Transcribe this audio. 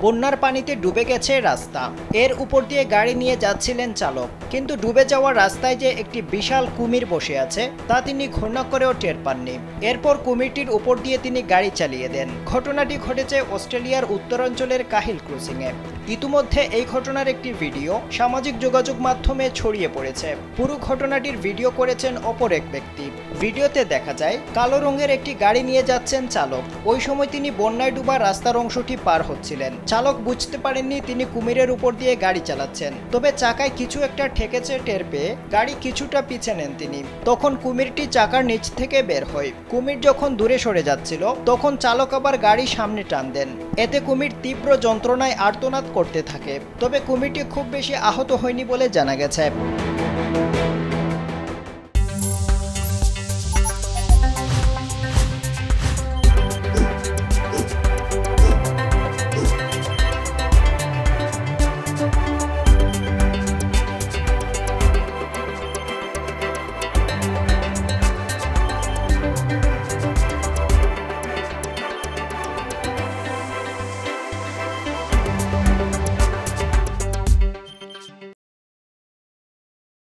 বন্যার পানিতে ডুবে গেছে রাস্তা। এর উপর দিয়ে গাড়ি নিয়ে যাচ্ছিলেন চালক, কিন্তু ডুবে যাওয়া রাস্তায় যে একটি বিশাল কুমির বসে আছে তা তিনি ঘৃণা করেও টের পাননি। এরপর কুমিরটির উপর দিয়ে তিনি গাড়ি চালিয়ে দেন। ঘটনাটি ঘটেছে অস্ট্রেলিয়ার উত্তরাঞ্চলের কাহিল ক্রসিংয়ে। ইতিমধ্যে এই ঘটনার একটি ভিডিও সামাজিক যোগাযোগ মাধ্যমে ছড়িয়ে পড়েছে। পুরো ঘটনাটির ভিডিও করেছেন অপর এক ব্যক্তি। ভিডিওতে দেখা যায় কালো রঙের একটি গাড়ি নিয়ে যাচ্ছেন চালক। ওই সময় তিনি বন্যায় ডুবা রাস্তার অংশটি পার হচ্ছিলেন। চালক বুঝতে পারেননি তিনি কুমিরের উপর দিয়ে গাড়ি চালাচ্ছেন, তবে চাকায় কিছু একটা ঠেকেছে টের পেয়ে গাড়ি কিছুটা পিছে নেন তিনি। তখন কুমিরটি চাকার নিচ থেকে বের হয়। কুমির যখন দূরে সরে যাচ্ছিল তখন চালক আবার গাড়ি সামনে টান দেন। এতে কুমির তীব্র যন্ত্রণায় আর্তনাদ করতে থাকে, তবে কুমিরটি খুব বেশি আহত হয়নি বলে জানা গেছে।